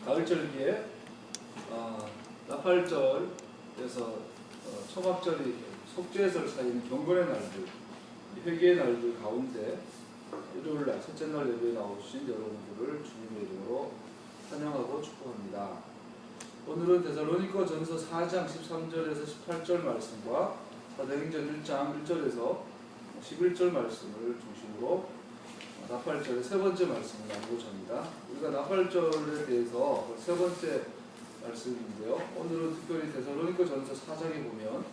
가을절기에 나팔절에서 초막절이 속죄설 사이는 경건의 날들, 회개의 날들 가운데 일요일날 첫째 날 예배에 나오신 여러분들을 주님의 이름으로 환영하고 축복합니다. 오늘은 데살로니가 전서 4장 13절에서 18절 말씀과 사도행전 1장 1절에서 11절 말씀을 중심으로 나팔절의 세 번째 말씀을 나누고자 합니다. 우리가 나팔절에 대해서 세 번째 말씀인데요. 오늘은 특별히 데살로니가 전서 4장에 보면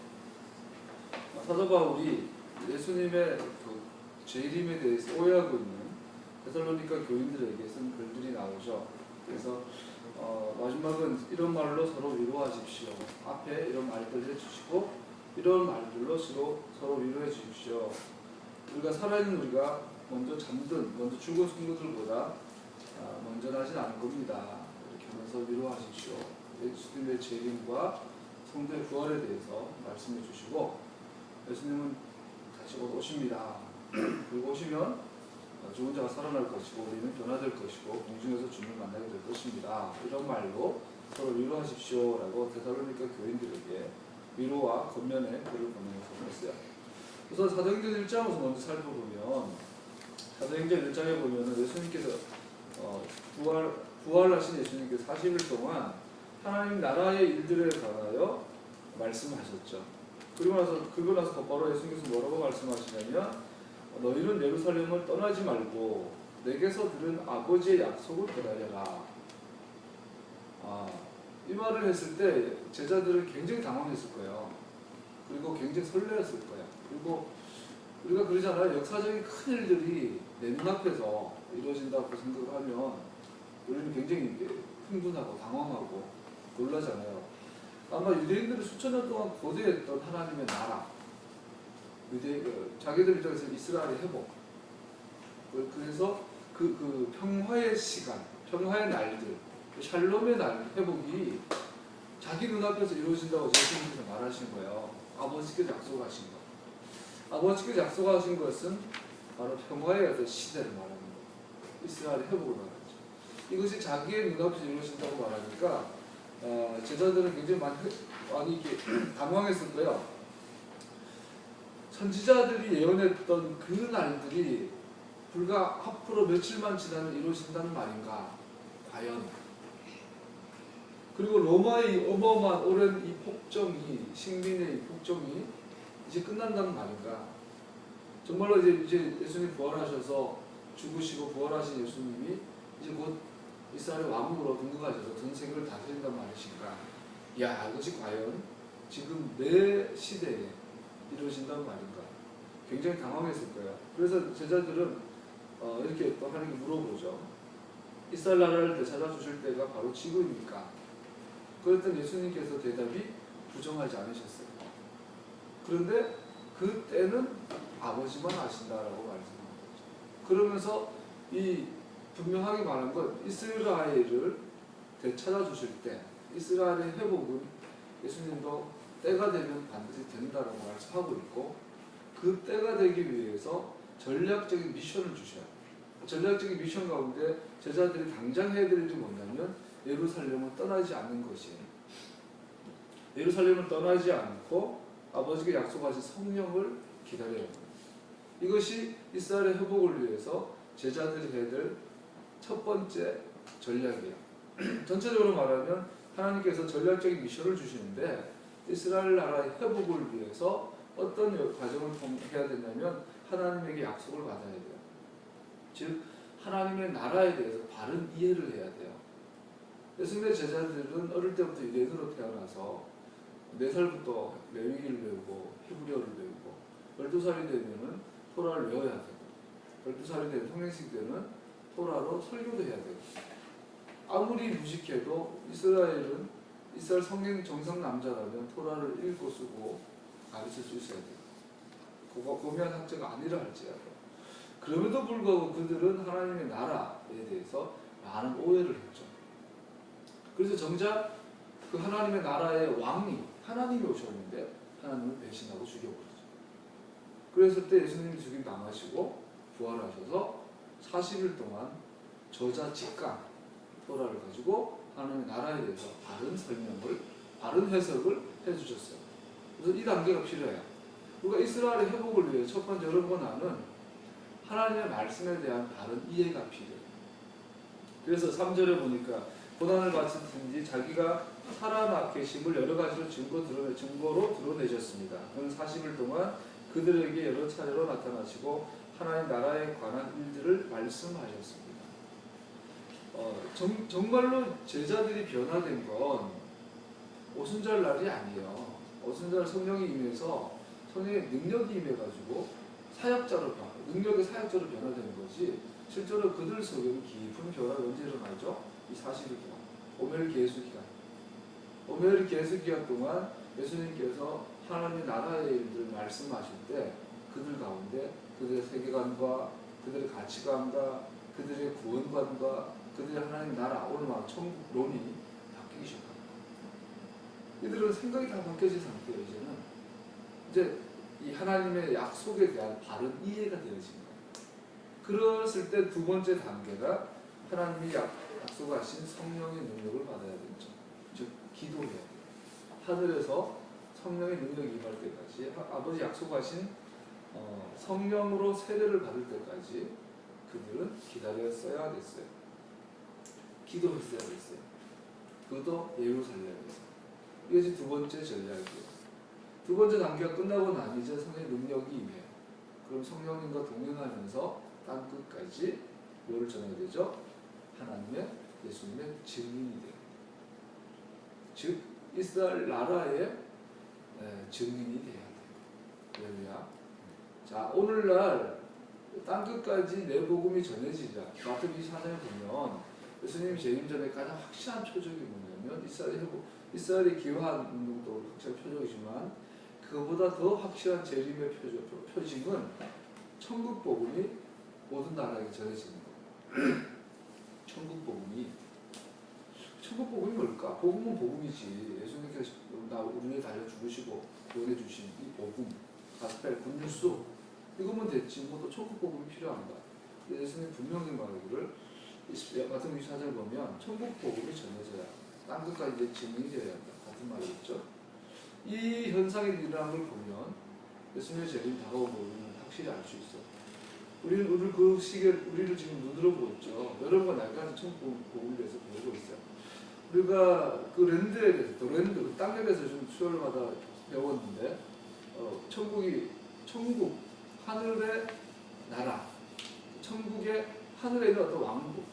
사도 바울이 예수님의 그 재림에 대해서 오해하고 있는 데살로니가 교인들에게 쓴 글들이 나오죠. 그래서 마지막은 이런 말로 서로 위로하십시오. 앞에 이런 말들 해주시고 이런 말들로 서로 위로해 주십시오. 우리가 살아있는 우리가 먼저 죽은 성도들보다 먼저 나진 않을 겁니다. 이렇게 하면서 위로하십시오. 예수님의 재림과 성도의 부활에 대해서 말씀해 주시고, 예수님은 다시 곧 오십니다. 그리고 오시면 죽은 자가 살아날 것이고 우리는 변화될 것이고 공중에서 주님을 만나게 될 것입니다. 이런 말로 서로 위로하십시오라고 데살로니가 교인들에게 위로와 권면의 글을 보내면서 했어요. 그래서 사도행전 1장에서 먼저 살펴보면, 사도행전 1장에 보면 예수님께서 부활하신 예수님께서 40일 동안 하나님 나라의 일들에 관하여 말씀하셨죠. 그리고 나서 곧바로 예수님께서 뭐라고 말씀하시냐면, 너희는 예루살렘을 떠나지 말고 내게서 들은 아버지의 약속을 기다려라. 이 말을 했을 때 제자들은 굉장히 당황했을 거예요. 그리고 굉장히 설레었을 거예요. 그리고 우리가 그러잖아요. 역사적인 큰 일들이 내 눈앞에서 이루어진다고 생각을 하면 우리는 굉장히 흥분하고 당황하고 놀라잖아요. 아마 유대인들이 수천 년 동안 고대했던 하나님의 나라, 자기들 입장에서 이스라엘의 회복, 그래서 그 평화의 시간, 평화의 날들, 샬롬의 날 회복이 자기 눈앞에서 이루어진다고 예수님께서 말하신 거예요. 아버지께서 약속하신 것. 아버지께서 약속하신 것은 바로 평화의 어떤 시대를 말하는 거예요. 이스라엘의 회복을 말하죠. 이것이 자기의 눈앞에서 이루어진다고 말하니까 제자들은 굉장히 많이 이렇게 당황했을 거예요. 선지자들이 예언했던 그 날들이 불과 앞으로 며칠만 지나면 이루어진다는 말인가? 과연? 그리고 로마의 어마어마한 오랜 이 폭정이, 식민의 이 폭정이 이제 끝난다는 말인가? 정말로 이제 예수님 부활하셔서 죽으시고 부활하신 예수님이 이제 곧 이스라엘의 왕으로 등극하셔서 전 세계를 다스린단 말이신가? 야, 이것이 과연 지금 내 시대에 이루어진다는 말인가? 굉장히 당황했을 거예요. 그래서 제자들은 이렇게 또 하나님께 물어보죠. 이스라엘 나라를 되찾아주실 때가 바로 지금입니까? 그랬더니 예수님께서 대답이 부정하지 않으셨어요. 그런데 그때는 아버지만 아신다라고 말씀한 거죠. 그러면서 이 분명하게 말한 건 이스라엘을 되찾아주실 때, 이스라엘의 회복은 예수님도 때가 되면 반드시 된다라고 말씀하고 있고, 그 때가 되기 위해서 전략적인 미션을 주셔요. 전략적인 미션 가운데 제자들이 당장 해야 될 일이 뭐냐면 예루살렘을 떠나지 않는 것이에요. 예루살렘을 떠나지 않고 아버지가 약속하신 성령을 기다려야 합니다. 이것이 이스라엘의 회복을 위해서 제자들이 해야 될 첫 번째 전략이에요. 전체적으로 말하면 하나님께서 전략적인 미션을 주시는데, 이스라엘 나라의 회복을 위해서 어떤 과정을 해야 되냐면 하나님에게 약속을 받아야 돼요. 즉 하나님의 나라에 대해서 바른 이해를 해야 돼요. 예수님의 제자들은 어릴 때부터 유대인으로 태어나서 4살부터 레위기를 배우고 히브리어를 배우고 12살이 되면 토라를 외워야 되고 12살이 되면 성년식 때는 토라로 설교도 해야 되고, 아무리 무식해도 이스라엘 성경 정상 남자라면 토라를 읽고 쓰고 가르칠 수 있어야 돼요. 그거 고미한 학자가 아니라 할지라도. 그럼에도 불구하고 그들은 하나님의 나라에 대해서 많은 오해를 했죠. 그래서 정작 그 하나님의 나라의 왕이 하나님이 오셨는데 하나님을 배신하고 죽여버리죠. 그랬을 때 예수님이 죽임 당하시고 부활하셔서 40일 동안 저자 직강, 토라를 가지고 하나님의 나라에 대해서 바른 설명을, 바른 해석을 해주셨어요. 그래서 이 단계가 필요해요. 우리가 이스라엘의 회복을 위해 첫 번째 어려운 권한은 하나님의 말씀에 대한 바른 이해가 필요해요. 그래서 3절에 보니까 고난을 받든지 자기가 살아나 계심을 여러 가지로 증거로 드러내셨습니다. 그는 40일 동안 그들에게 여러 차례로 나타나시고 하나님 나라에 관한 일들을 말씀하셨습니다. 정말로 제자들이 변화된 건 오순절 날이 아니에요. 오순절 성령이 임해서 성령의 능력이 임해가지고 능력의 사역자로 변화되는 거지, 실제로 그들 속에는 깊은 변화가 언제 일어나죠? 이 40일 동안 오멜 계수 기간. 오멜 계수 기간 동안 예수님께서 하나님의 나라의 일들을 말씀하실 때 그들 가운데 그들의 세계관과 그들의 가치관과 그들의 구원관과 그들의 하나님 나라, 오늘 말 천국론이 바뀌기 시작합니다. 이들은 생각이 다 바뀌어진 상태예요. 이제 이 하나님의 약속에 대한 바른 이해가 되어진 거예요. 그랬을 때 두 번째 단계가 하나님이 약속하신 성령의 능력을 받아야 되죠. 즉 기도해야 돼요. 하늘에서 성령의 능력이 임할 때까지, 아버지 약속하신 성령으로 세례를 받을 때까지 그들은 기다렸어야 됐어요. 기도했어야 됐어요. 그것도 예루살렘에서. 이것이 두 번째 전략이에요. 두 번째 단계가 끝나고 나면 이제 성령의 능력이 임해요. 그럼 성령님과 동행하면서 땅 끝까지 뭐를 전해야 되죠? 하나님의, 예수님의 증인이 돼요. 즉 이스라엘 나라의 증인이 돼야 돼요. 할렐루야. 자, 오늘날 땅 끝까지 내 복음이 전해지자. 마태복음 24장에 보면 예수님이 재림 전에 가장 확실한 표적이 뭐냐면 이스라엘의 기여한 운동도 확실한 표적이지만 그보다 더 확실한 재림의 표징은 천국 복음이 모든 나라에게 전해지는 거예요. 천국 복음이 뭘까? 복음은 복음이지. 예수님께서 우리 위해 달려 죽으시고 구원해 주신 이 복음, 가스펠, 굿뉴스, 이거면 됐지. 뭐 또 천국 복음이 필요한가? 예수님 분명히 말하기를 마태복음 24절 보면 천국 복음이 전해져야 땅 끝까지 내 증인이 되어야 한다. 같은 말이겠죠. 이 현상이 일어나는 걸 보면 예수님의 재림 다가온 걸 우리는 확실히 알 수 있어. 우리는 그 시기에 우리를 지금 눈으로 보고 있죠. 여러분과 날까지 천국 복음에 대해서 배우고 있어요. 우리가 그 랜드에 대해서, 그 땅에 대해서 좀 수요일마다 배웠는데, 천국, 하늘의 나라, 천국의 하늘에 있는 어떤 왕국.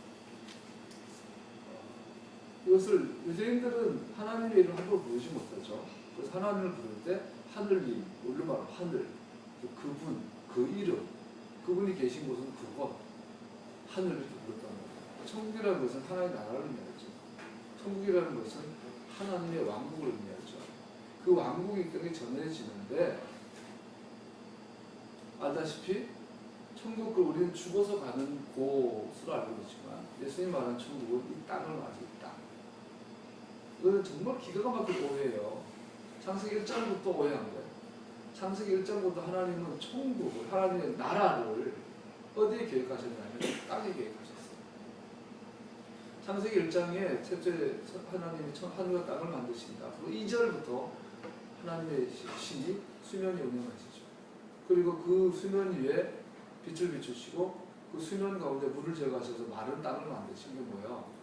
이것을 유대인들은 하나님의 이름을 함부로 부르지 못하죠. 그래서 하나님을 부를 때 하늘님, 우리말로 하늘, 그분, 그 이름, 그분이 계신 곳은 그곳, 하늘을 이렇게 불렀다는 거예요. 천국이라는 것은 하나님의 나라를 의미하죠. 천국이라는 것은 하나님의 왕국을 의미하죠. 그 왕국이 땅에 전해지는데, 알다시피 천국을 우리는 죽어서 가는 곳으로 알고 있지만 예수님 말하는 천국은 이 땅을 말하죠. 이 땅. 이거는 정말 기가 막힌 오해예요. 창세기 1장부터 오해한 거예요. 창세기 1장부터 하나님은 천국을, 하나님의 나라를 어디에 계획하셨냐면 땅에 계획하셨어요. 창세기 1장에 첫째 하나님이 하늘과 땅을 만드신다. 그리고 2절부터 하나님의 신이 수면이 운행하시죠. 그리고 그 수면 위에 빛을 비추시고 그 수면 가운데 물을 제거하셔서 마른 땅을 만드신 게 뭐예요?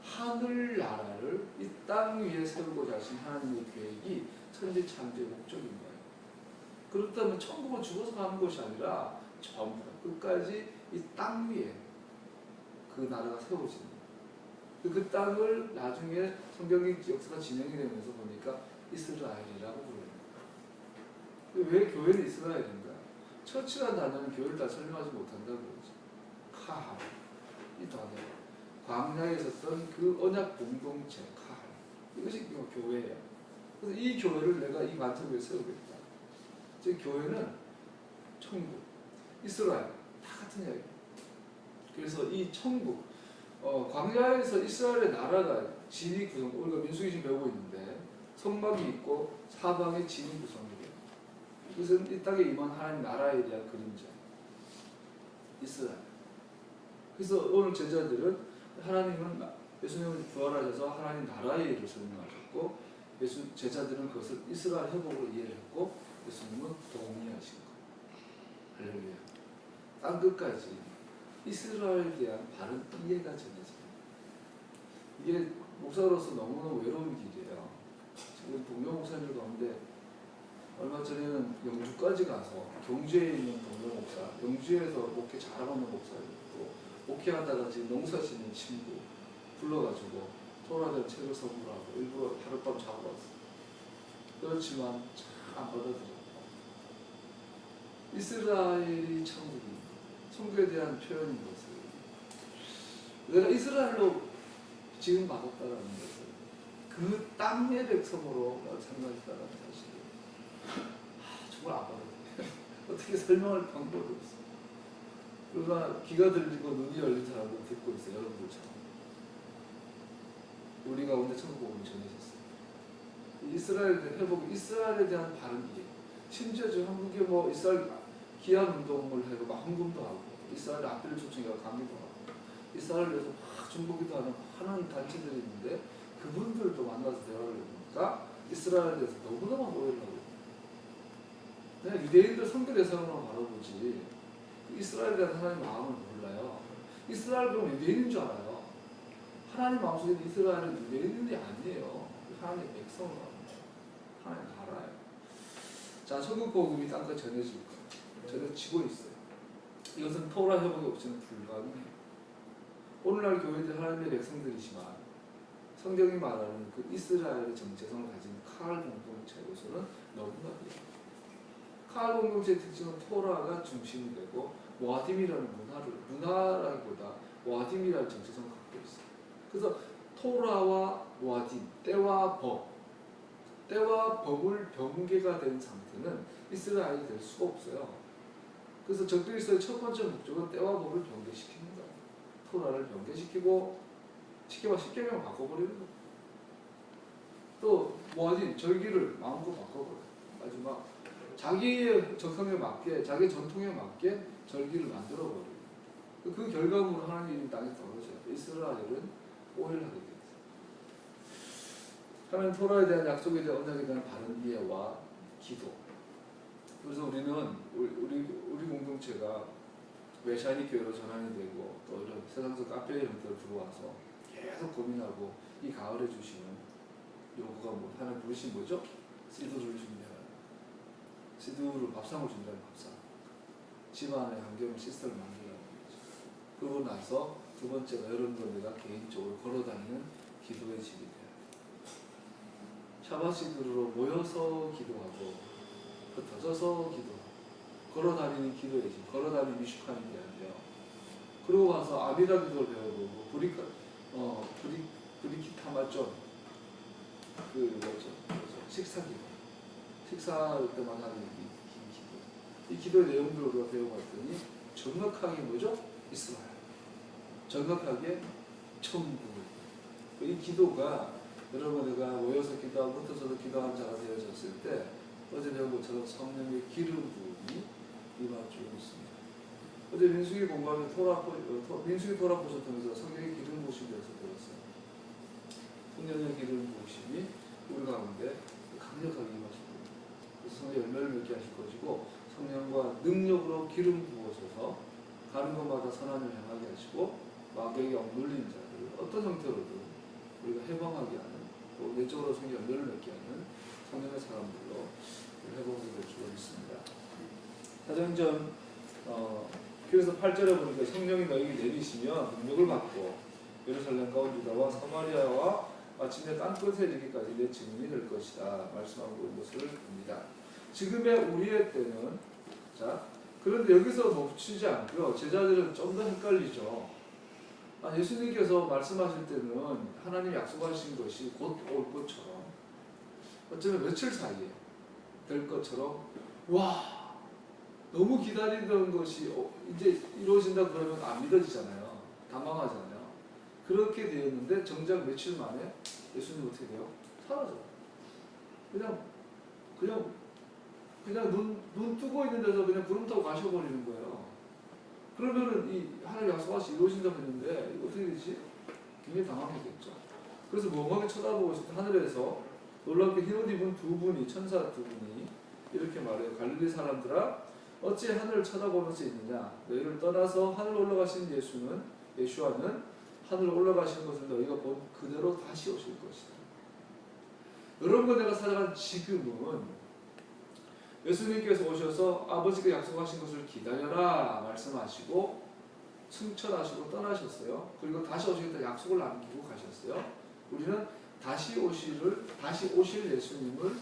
하늘 나라를 이 땅 위에 세우고자 하신 하나님의 계획이 천지 창조의 목적인 거예요. 그렇다면 천국은 죽어서 가는 곳이 아니라 전부 끝까지 이 땅 위에 그 나라가 세워지는 거예요. 그 땅을 나중에 성경의 역사가 진행이 되면서 보니까 이스라엘이라고 부르는 거예요. 왜 교회는 이스라엘인가? 처치라는 단어는 교회를 다 설명하지 못한다고 그러죠. 이 단어. 광야에 있었던 그 언약 공동체, 이것이 교회예요. 그래서 이 교회를 내가 이 관점에 세우겠다. 즉 교회는 천국, 이스라엘 다 같은 이야기예요. 그래서 이 천국, 광야에서 이스라엘의 나라가 진이 구성, 우리가 민수기 지금 배우고 있는데 성막이 있고 사방에 진이 구성돼요. 이것은 이 땅에 임한 하나님 나라에 대한 그림자, 이스라엘. 그래서 오늘 제자들은 하나님은 예수님은 부활하셔서 하나님 나라의 일을 설명하셨고 제자들은 그것을 이스라엘 회복으로 이해를 했고 예수님은 동의하신 거예요. 할렐루야. 땅 끝까지 이스라엘에 대한 바른 이해가 전해집니다. 이게 목사로서 너무너무 외로운 길이에요. 지금 동료 목사님 가운데 얼마 전에는 영주까지 가서 경주에 있는 동료 목사, 영주에서 목회 잘하고 있는 목사님도 목회하다가 지금 농사 짓는 친구 불러가지고 토라된 책을 선물하고 일부러 하룻밤 자고 왔어요. 그렇지만 잘 안 받아들였고 이스라엘이 천국입니다. 천국에 대한 표현인 것을 내가 이스라엘로 지금 받았다라는 것을 그 땅의 백성으로 생각했다는 사실을 정말 안 받아들여요. 어떻게 설명할 방법이 없어. 그러나 귀가 들리고 눈이 열린 사람도 듣고 있어요. 여러분들처럼. 우리 가운데 천국 복음을 전해졌어요. 이스라엘에 대한 회복, 이스라엘에 대한 바른 이해. 심지어 지금 한국에 뭐 이스라엘 기한 운동을 하고 헌금도 하고 이스라엘 앞뒤를 초청해서 강의도 하고 이스라엘을 위해서 막 중보기도 하는 단체들이 있는데 그분들도 만나서 대화를 해보니까 이스라엘에 대해서 너무너무 오해를 하고 그냥 유대인들 선교 대상으로만 바라보지 이스라엘에 대한 하나님의 마음을 몰라요. 이스라엘 그럼 유대인인 줄 알아요. 하나님 마음속에 이스라엘은 유대인이 아니에요. 하나님의 백성으로 합니다. 하나님 나라예요. 자, 천국 복음이 땅까지 전해지고 전해지고 있어요. 이것은 토라 회복이 없이는 불가능해요. 오늘날 교회들 하나님의 백성들이지만 성경이 말하는 그 이스라엘의 정체성을 가진 카알 공동체로서는 너무나도 카알 공동체의 특징은 토라가 중심이 되고 모아딤이라는 문화라기보다 모아딤이라는 정체성을 갖고 있어요. 그래서 토라와 모아딤, 때와 법을 병개가 된 상태는 이스라엘이 될 수가 없어요. 그래서 적그리스도의 첫 번째 목적은 때와 법을 병개시키는 거예요. 토라를 병개시키고 십계명을 바꿔버리는 거예요. 또 모아딤, 절기를 마음껏 바꿔버려요. 마지막 자기의 적성에 맞게, 자기 전통에 맞게 절기를 만들어버려요. 그 결과물로 하나님이 땅에 떨어져요. 이스라엘은 오해를 하게 돼요. 하나님 토라에 대한 약속에 대한 언약에 대한 바른 이해와 기도. 그래서 우리는 우리 공동체가 메시아닉 교회로 전환이 되고 또 이런 세상적 카페의 형태로 들어와서 계속 고민하고 이 가을에 주시는 요구가 뭐 하나님 부르신 뭐죠? 시드를 준비하라. 시드로 밥상을 준비하는 밥상. 집안의 환경을 시스템을 만들라는 거죠. 그러고 나서 두 번째가 여러분과 내가 개인적으로 걸어다니는 기도의 집이 돼요. 샤바시드로 모여서 기도하고 흩어져서 기도하고 걸어다니는 기도의 집, 걸어다니는 미슈카인 게 아니에요. 그러고 가서 아비다 기도를 배워보고 브리키타마존 그 뭐죠? 식사 기도, 식사할 때만 하는 이 기도의 내용들을 우리가 배워봤더니 정확하게 뭐죠? 이스라엘, 정확하게 천국. 이 기도가 여러분 내가 모여서 기도하고 흩어져서 기도하는 자가 되어졌을 때 어제 배운 것처럼 성령의 기름 부음이 임하고 있습니다. 어제 민수기 공부하면 민수기 토라 포션 통해서 성령의 기름 부으심에 대해서 들었어요. 성령의 기름 부으심이 우리 가운데 강력하게 임하실 겁니다. 그래서 성령 열매를 맺게 하실 것이고 성령과 능력으로 기름 부어셔서 가는 곳마다 선함을 향하게 하시고 마귀에게 억눌린 자들을 어떤 형태로든 우리가 해방하게 하는 또 내적으로 성령 열매를 맺게 하는 성령의 사람들로 회복이 될 줄 믿습니다. 사도행전 그래서 8절에 보니까 성령이 너희에게 내리시면 능력을 받고 예루살렘과 유다와 사마리아와 마침내 땅끝에 이르기까지 내 증인이 될 것이다 말씀하고 있는 것을 봅니다. 지금의 우리의 때는 자 그런데 여기서 멈추지 않고요. 제자들은 좀 더 헷갈리죠. 예수님께서 말씀하실 때는 하나님 약속하신 것이 곧 올 것처럼 어쩌면 며칠 사이에 될 것처럼 와 너무 기다리던 것이 이제 이루어진다 그러면 안 믿어지잖아요. 당황하잖아요. 그렇게 되었는데 정작 며칠 만에 예수님 어떻게 돼요? 사라져요. 그냥 눈 뜨고 있는 데서 그냥 구름 타고 가셔버리는 거예요. 그러면은 이 하나님 약속하시 이루어진다고 했는데 이거 어떻게 되지? 굉장히 당황했겠죠. 그래서 멍하게 쳐다보고 있을 때 하늘에서 놀랍게 흰옷 입은 두 분이, 천사 두 분이 이렇게 말해요. 갈릴리 사람들아, 어찌 하늘을 쳐다보면서 있느냐? 너희를 떠나서 하늘 올라가신 예수와는 하늘 올라가신 것을 너희가 본 그대로 다시 오실 것이다. 여러분과 내가 살아간 지금은 예수님께서 오셔서 아버지가 약속하신 것을 기다려라 말씀하시고 승천하시고 떠나셨어요. 그리고 다시 오시겠다 약속을 남기고 가셨어요. 우리는 다시 오실 예수님을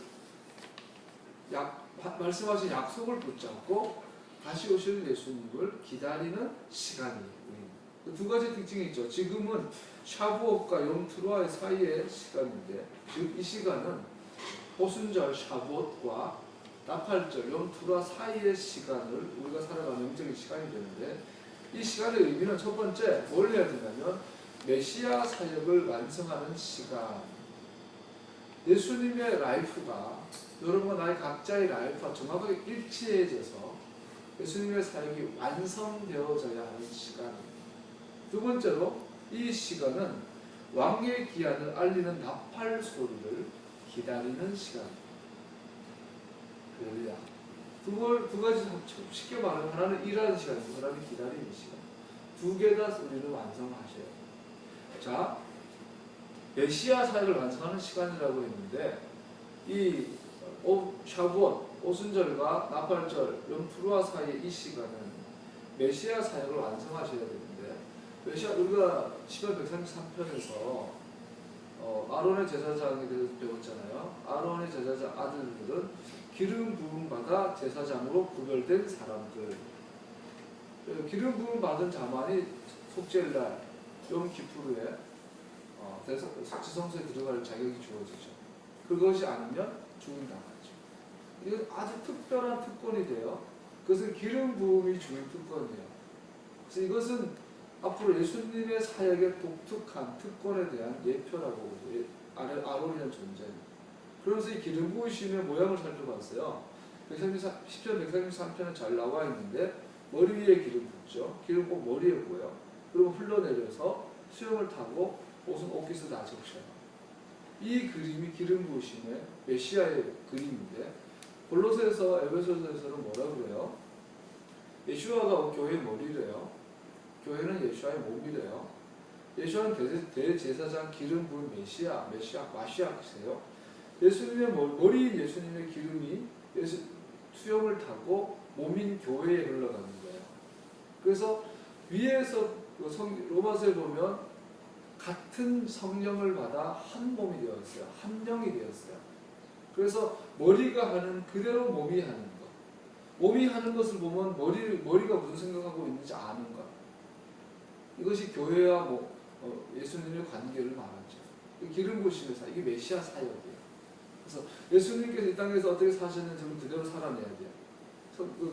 말씀하신 약속을 붙잡고 다시 오실 예수님을 기다리는 시간이에요. 그 두 가지 특징이 있죠. 지금은 샤부옷과 염투루아 사이의 시간인데, 즉 이 시간은 오순절 샤부옷과 나팔절 염투루아 사이의 시간을 우리가 살아가는 영적인 시간이 되는데, 이 시간의 의미는 첫 번째 뭘 해야 되냐면 메시아 사역을 완성하는 시간. 예수님의 라이프가 여러분과 나의 각자의 라이프와 정확하게 일치해져서 예수님의 사역이 완성되어져야 하는 시간입니다. 두 번째로 이 시간은 왕의 기한을 알리는 나팔 소리를 기다리는 시간입니다. 할렐루야. 두 가지 쉽게 말하면 하나는 일하는 시간이고 하나는 기다리는 시간. 두 개 다 우리는 완성하셔야 돼요. 자, 메시아 사역을 완성하는 시간이라고 했는데 이 샤부옷, 오순절과 나팔절, 염투루아 사이의 이 시간은 메시아 사역을 완성하셔야 되는데, 우리가 시편 133편에서 아론의 제사장에 대해서 배웠잖아요. 아론의 제사장 아들들은 기름 부음 받아 제사장으로 구별된 사람들. 기름 부음 받은 자만이 속죄일날 염기푸르에 지성소에 들어갈 자격이 주어지죠. 그것이 아니면 죽임당하죠. 이건 아주 특별한 특권이 돼요. 그것은 기름 부음이 주는 특권이에요. 그래서 이것은 앞으로 예수님의 사역의 독특한 특권에 대한 예표라고 보죠. 아론이라는 존재입니다. 그러면서 이 기름 부으심의 모양을 살펴봤어요. 10편 133편에 잘 나와 있는데, 머리 위에 기름 붓죠. 기름 꼭 머리에 부어요. 그리고 흘러내려서 수염을 타고 옷깃을 다 적셔요. 이 그림이 기름 부으심의 메시아의 그림인데, 골로새서 에베소서에서는 뭐라 그래요? 예수아가 교회의 머리래요. 교회는 예수아의 몸이래요. 예수아는 대제사장 기름 부은 마시아이세요. 예수님의 머리인 예수님의 기름이 수염을 타고 몸인 교회에 흘러가는 거예요. 그래서 위에서 로마서에 보면 같은 성령을 받아 한 몸이 되었어요. 한 영이 되었어요. 그래서 머리가 하는 그대로 몸이 하는 것. 몸이 하는 것을 보면 머리가 무슨 생각하고 있는지 아는 것. 이것이 교회와 예수님의 관계를 말하죠. 기름 부으심의 사역, 이게 메시아 사역이에요. 그래서 예수님께서 이 땅에서 어떻게 사셨는지 그대로 살아내야 돼요.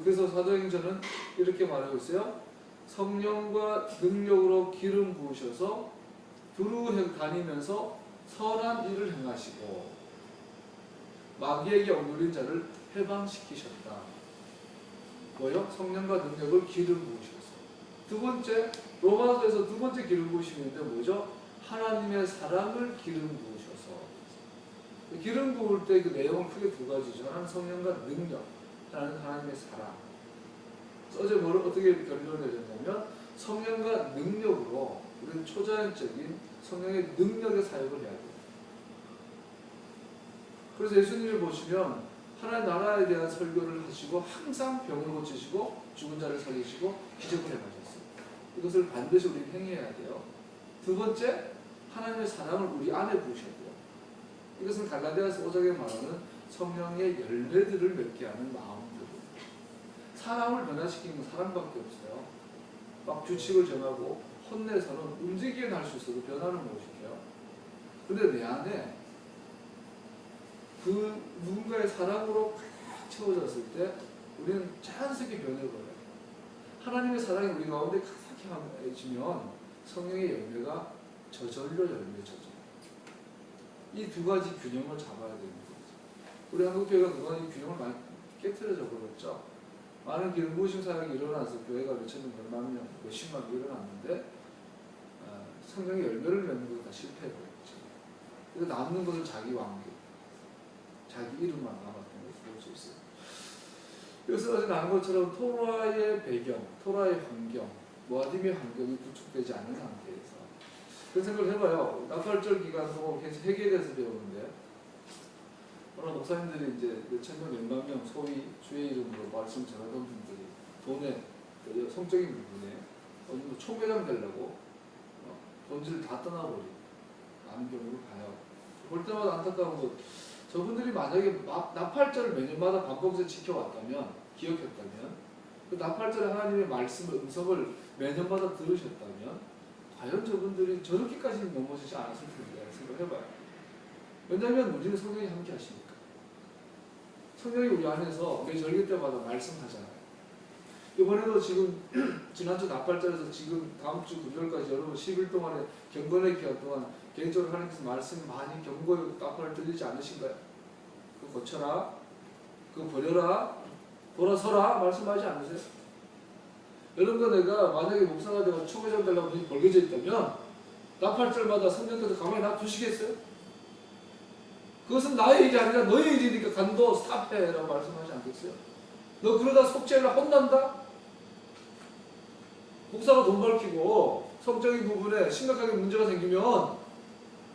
그래서 사도행전은 이렇게 말하고 있어요. 성령과 능력으로 기름 부으셔서 두루 다니면서 선한 일을 행하시고 마귀에게 억눌린 자를 해방시키셨다. 뭐요? 성령과 능력을 기름 부으셔서. 두 번째, 로마서에서 두 번째 기름 부으심인데 뭐죠? 하나님의 사랑을 기름 부으셔서. 기름 부을 때 그 내용은 크게 두 가지죠. 하나는 성령과 능력, 하나는 하나님의 사랑. 어제 어떻게 결론을 내렸냐면 성령과 능력으로 우리는 초자연적인 성령의 능력의 사역을 해야 돼요. 그래서 예수님을 보시면 하나님 나라에 대한 설교를 하시고 항상 병을 고치시고 죽은 자를 살리시고 기적을 행하셨어요. 이것을 반드시 우리는 행해야 돼요. 두 번째, 하나님의 사랑을 우리 안에 부으셔야 돼요. 이것은 갈라디아서 5장에 말하는 성령의 열매들을 맺게 하는 마음들. 사람을 변화시키는 건 사람밖에 없어요. 막 규칙을 정하고 혼내서는 움직이게 할 수 있어도 변화는 못 시켜요. 근데 내 안에 그 누군가의 사랑으로 꽉 채워졌을 때 우리는 자연스럽게 변해버려요. 하나님의 사랑이 우리 가운데 가득해지면 성령의 열매가 저절로 열매져요. 이 두 가지 균형을 잡아야 되는 거죠. 우리 한국교회가 그동안 이 균형을 많이 깨트려져 버렸죠. 많은 기름 부으심 사역이 일어나서 교회가 몇천 명, 몇만 명, 몇십만 명 일어났는데 성경의 열매를 맺는 것이 다 실패해버렸죠. 그래서 남는 것은 자기 왕국, 자기 이름만 남았던 것을 볼 수 있어요. 그래서 어제 나온 것처럼 토라의 배경, 토라의 환경, 모아딤의 환경이 구축되지 않은 상태에서 그런 생각을 해봐요. 나팔절 기간 동안 계속 회개에 대해서 배우는데 오늘 목사님들이 이제 몇천 명, 몇만 명 소위 주의 이름으로 말씀 전하던 분들이 돈에 성적인 부분에 어느 정도 총회장 되려고 본질을 다 떠나버리고 많은 경우를 봐요. 볼 때마다 안타까운 것, 저분들이 만약에 나팔절을 매년마다 반복해서 지켜왔다면, 기억했다면, 그 나팔절에 하나님의 말씀을, 음성을 매년마다 들으셨다면 과연 저분들이 저렇게까지 넘어지지 않았을 텐데 생각해봐요. 왜냐하면 우리는 성령이 함께 하시니까. 성령이 우리 안에서 매 절기 때마다 말씀하잖아요. 이번에도 지금 지난주 나팔절에서 지금 다음 주 금요일까지 여러분 10일 동안에 경건의 기간 동안 개인적으로 하나님께서 말씀이 많이 경고의 나팔을 들리지 않으신가요? 그거 고쳐라, 그거 버려라, 돌아서라 말씀하지 않으세요? 여러분과 내가 만약에 목사가 되고 초회장 되려고 눈이 벌겨져 있다면 나팔절마다 성령께서 가만히 놔두시겠어요? 그것은 나의 일이 아니라 너의 일이니까 간도 스탑해라고 말씀하지 않겠어요? 너 그러다 속죄를 혼난다? 목사가 돈 밝히고 성적인 부분에 심각하게 문제가 생기면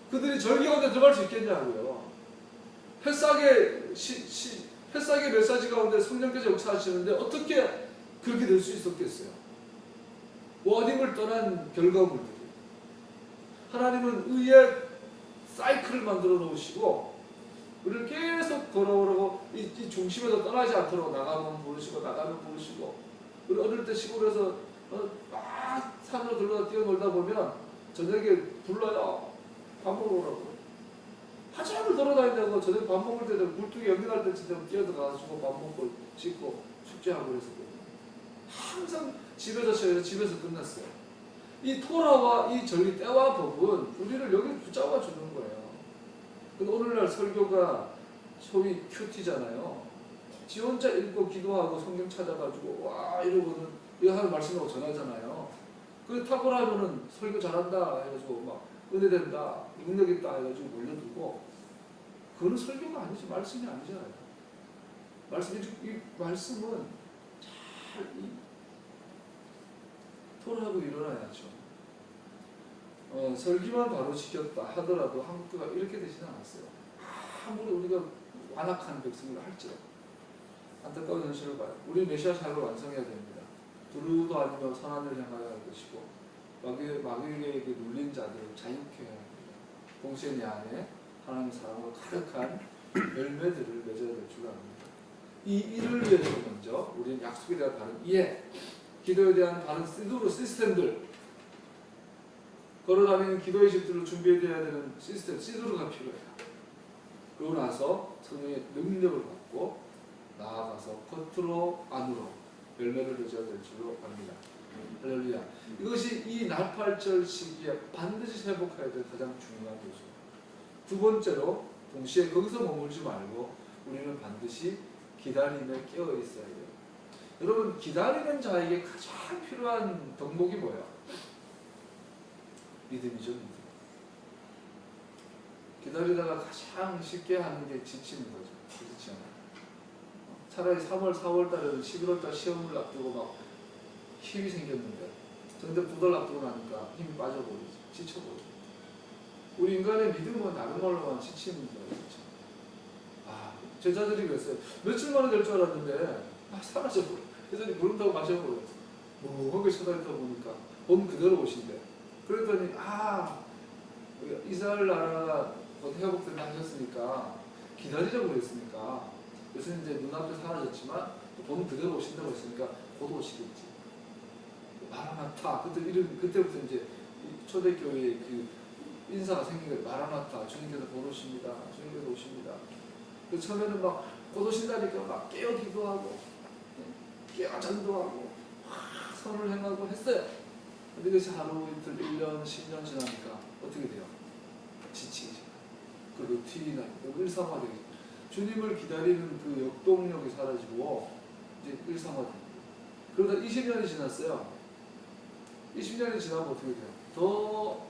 그들이 절기 가운데 들어갈 수 있겠냐고요. 패싸게 메시지 가운데 성령께서 역사하시는데 어떻게 그렇게 될 수 있었겠어요? 워딩을 떠난 결과물들이. 하나님은 의의 사이클을 만들어 놓으시고 우리를 계속 돌아오라고 이 중심에서 떠나지 않도록 나가면 부르시고 나가면 부르시고. 우리 어릴 때 시골에서 막 산으로 들러다 뛰어놀다 보면 저녁에 불러요. 밥 먹으러 오라고. 한참을 돌아다닌다고 저녁에 밥 먹을 때도 굴뚝에 연기날 때쯤 뛰어들어가지고 밥 먹고 씻고 축제하고 그랬었거든요. 항상 집에서 끝났어요. 이 토라와 이 절기 때와 법은 우리를 여기 붙잡아 주는 거예요. 근데 오늘날 설교가 소위 큐티잖아요. 지 혼자 읽고 기도하고 성경 찾아가지고 와 이러고는 이거 하는 말씀하고 전하잖아요. 그 탁월하면은 설교 잘한다 해가지고 막 은혜 된다, 능력 있다 해가지고 몰려들고 그거는 설교가 아니지, 말씀이 아니잖아요. 이 말씀은 잘 토라하고 일어나야죠. 설기만 바로 지켰다 하더라도 한국교가 이렇게 되지는 않았어요. 아무리 우리가 완악한 백성을 할지라도 안타까운 현실을 봐요. 우리 메시아 사역을 완성해야 됩니다. 두루도 아니며 선한을 향하여 할 것이고 마귀에게 눌린 자들을 자유케 해야 합니다. 동시에 내 안에 하나님의 사랑으로 가득한 열매들을 맺어야 될 줄 압니다. 이 일을 위해서 먼저 우리는 약속에 대한 바른 이해, 기도에 대한 바른 시스템들, 걸어다니는 기도의 집들을 준비해야 되는 시스템, 시드루가 필요해요. 그러고 나서 성령의 능력을 받고 나아가서 겉으로 안으로 열매를 맺어야 될 줄로 압니다. 할렐루야. 이것이 이 나팔절 시기에 반드시 회복해야 될 가장 중요한 요소예요. 두 번째로 동시에 거기서 머물지 말고 우리는 반드시 기다림에 깨어 있어야 돼요. 여러분, 기다리는 자에게 가장 필요한 덕목이 뭐예요? 믿음이죠. 믿음. 기다리다가 가장 쉽게 하는 게 지치는 거죠. 그렇지 않아요? 차라리 3월, 4월 달에는 11월 달 시험을 앞두고 막 힘이 생겼는데 근데 2달 앞두고 나니까 힘이 빠져버리지, 지쳐버리지. 우리 인간의 믿음은 다른 말로만 지치는 거예요. 진짜. 제자들이 그랬어요. 며칠 만에 될 줄 알았는데 사라져버려. 그래서 물 타고 마셔버려요. 멍하게 쳐다보다 보니까 본 그대로 오신대. 그랬더니 이스라엘 나라가 회복된다 하셨으니까 기다리자고 그랬으니까 요새는 이제 눈앞에 사라졌지만 본 그대로 오신다고 했으니까 곧 오시겠지. 마라나타. 그때부터 이제 초대교회의 그 인사가 생긴 거예요. 마라나타. 주님께서 곧 오십니다. 주님께서 오십니다. 그 처음에는 막 곧 오신다니까 막 깨어 기도하고 깨어 전도하고 선을 행하고 했어요. 근데 그것이 하루 이틀 1년 10년 지나니까 어떻게 돼요? 지치기 시작해요. 그 루틴이나 일상화되기. 주님을 기다리는 그 역동력이 사라지고 이제 일상화됩니다. 그러다 20년이 지났어요. 20년이 지나면 어떻게 돼요? 더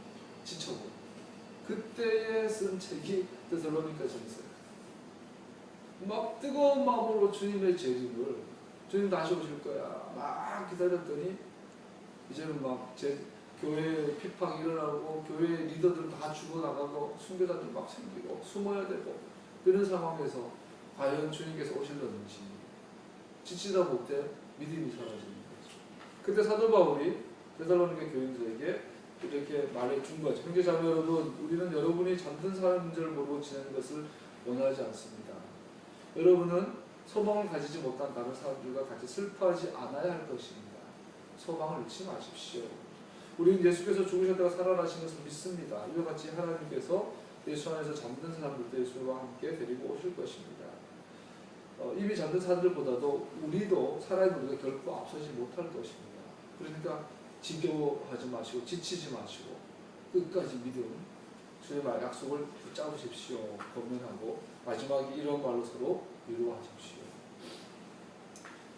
지쳐고. 그때에 쓴 책이 데살로니가전서예요. 막 뜨거운 마음으로 주님의 재림을, 주님 다시 오실 거야 막 기다렸더니 이제는 막 제 교회 핍박이 일어나고 교회 리더들 다 죽어나가고 순교자들 막 생기고 숨어야 되고 이런 상황에서 과연 주님께서 오실는지 지치다 못해 믿음이 사라지는 거죠. 그때 사도 바울이 데살로니가 교인들에게 이렇게 말해준 거죠. 형제자매 여러분, 우리는 여러분이 잠든 사람인 줄 모르고 지내는 것을 원하지 않습니다. 여러분은 소망을 가지지 못한 다른 사람들과 같이 슬퍼하지 않아야 할 것입니다. 소망을 잃지 마십시오. 우리는 예수께서 죽으셨다가 살아나신 것을 믿습니다. 이와 같이 하나님께서 예수 안에서 잠든 사람들도 예수와 함께 데리고 오실 것입니다. 이미 잠든 사람들보다도 우리도 살아있는 우리가 결코 앞서지 못할 것입니다. 그러니까 지겨워하지 마시고 지치지 마시고 끝까지 믿음, 주의 말 약속을 붙잡으십시오. 권면하고 마지막에 이런 말로 서로 위로하십시오.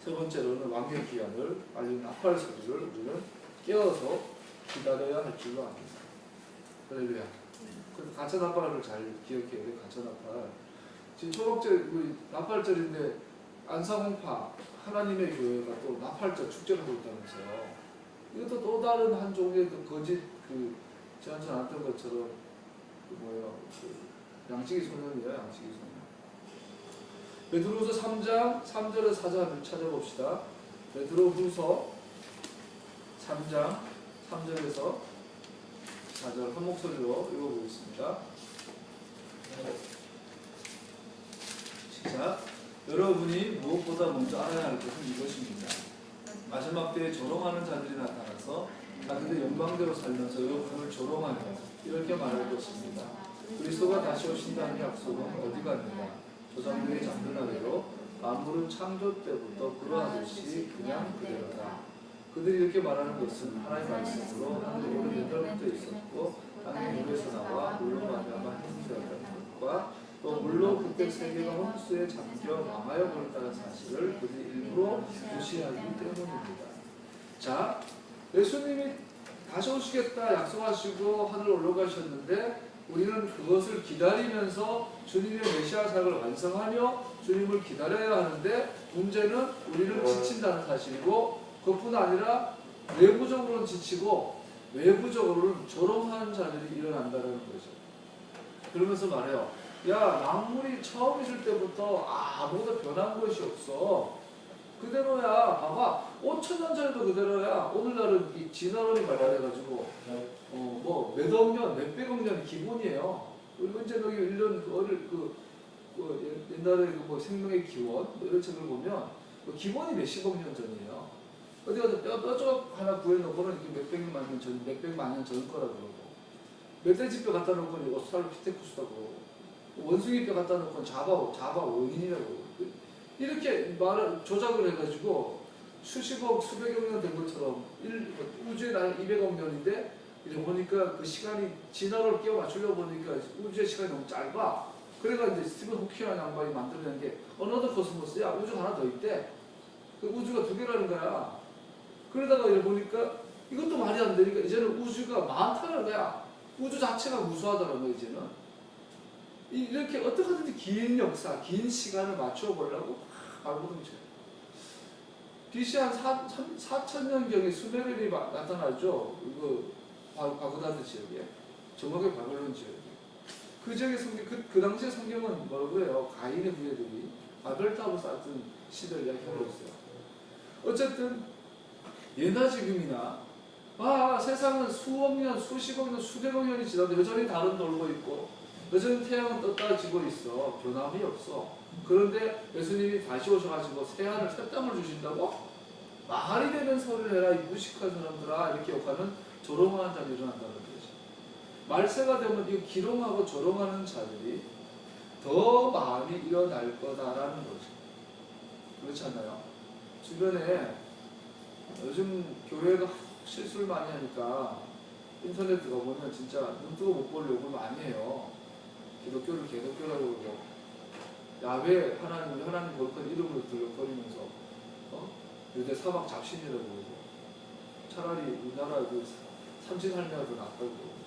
세 번째로는 왕의 귀환을 알리는 나팔 소리를 우리는 깨어서 기다려야 할 줄로 압니다. 할렐루야. 그래서 가짜 나팔을 잘 기억해야 돼요. 가짜 나팔. 지금 초복절 나팔절인데 안사홍파 하나님의 교회가 또 나팔절 축제를 하고 있다면서요. 이것도 또 다른 한 종류의 그 거짓 제가 전 안던 것처럼 양치기 소년이에요. 양치기 소년. 베드로후서 3장 3절에서 4절 찾아봅시다. 베드로후서 3장 3절에서 4절 한 목소리로 읽어보겠습니다. 시작. 여러분이 무엇보다 먼저 알아야 할 것은 이것입니다. 마지막 때에 조롱하는 자들이 나타나서 자기들 영광대로 살면서 여러분을 조롱하며 이렇게 말할 것입니다. 그리스도가 다시 오신다는 약속은 어디 갑니다. 조상들이 잠든하대로 만물은 창조 때부터 그러하듯이 그냥 그대로다. 그들이 이렇게 말하는 것은 하나님의 말씀으로 하늘이 오래전부터 있었고 땅이 물에서 나와 물로 말미암아 행수되었다는 것과 또 물로 그때 세계가 홍수에 잠겨 망하여 버렸다는 사실을 그들이 일부러 무시하기 때문입니다. 자, 예수님이 다시 오시겠다 약속하시고 하늘 올라가셨는데 우리는 그것을 기다리면서 주님의 메시아 사역을 완성하며 주님을 기다려야 하는데 문제는 우리는 지친다는 사실이고 그것뿐 아니라 내부적으로는 지치고 외부적으로는 조롱하는 자들이 일어난다는 거죠. 그러면서 말해요. 야, 만물이 처음 있을 때부터 아무것도 변한 것이 없어. 그대로야. 봐봐. 5,000년 전에도 그대로야. 오늘날은 이 진화론이 발달해가지고 몇억 년, 몇백억 년이 기본이에요. 현재 여기 1년 옛날에 생명의 기원 이런 책을 보면 기본이 몇십억 년 전이에요. 어디 가서 뼈쪽 하나 구해놓고는 몇백만 년 전, 몇백만 년 전 거라 그러고 멧돼지뼈 갖다 놓고는 오스트랄로피테쿠스라고 그러고 원숭이뼈 갖다 놓고는 자바 원인이라고 이렇게 말을 조작을 해가지고 수십억, 수백억 년 된 것처럼 우주의 나이 200억 년인데 이제 보니까 그 시간이 진화를 끼워 맞추려고 보니까 우주의 시간이 너무 짧아. 그래가 이제 스티븐 호킹이라는 양반이 만들어낸 게 어너더 코스모스야. 우주가 하나 더 있대. 그 우주가 두 개라는 거야. 그러다가 이제 보니까 이것도 말이 안 되니까 이제는 우주가 많다는 거야. 우주 자체가 무수하다는 거야 이제는. 이렇게 어떻게 하든지 긴 역사, 긴 시간을 맞춰 보려고 발버둥쳐요. BC 한 4,000년경에 수메르이 나타나죠. 이거 바그다드 지역에 정확하게 바벨론 지역에. 그 지역의 성경, 그 당시의 성경은 뭐라고 해요? 가인의 후예들이 바벨탑을 쌓았던 시대를 이야기하고 있어요. 어쨌든 예나 지금이나 세상은 수억 년, 수십억 년, 수백억 년이 지나도 여전히 달은 돌고 있고 여전히 태양은 떴다 지고 있어. 변함이 없어. 그런데 예수님이 다시 오셔가지고 새하늘 새 땅을 주신다고? 말이 되는 소리를 해라 이 무식한 사람들아 이렇게 욕하는 조롱하는 자들이 일어난다는 거죠. 말세가 되면 이 기롱하고 조롱하는 자들이 더 마음이 일어날 거다라는 거죠. 그렇지 않나요? 주변에 요즘 교회가 실수를 많이 하니까 인터넷 들어보면 진짜 눈 뜨고 못 볼 욕을 많이 해요. 기독교를 개독교라고 그러고 야훼 하나님 거룩한 이름으로 들럭거리면서 유대 사막 잡신이라고 그러고 차라리 우리나라 그 삼신할매가 더 낫다고 그러고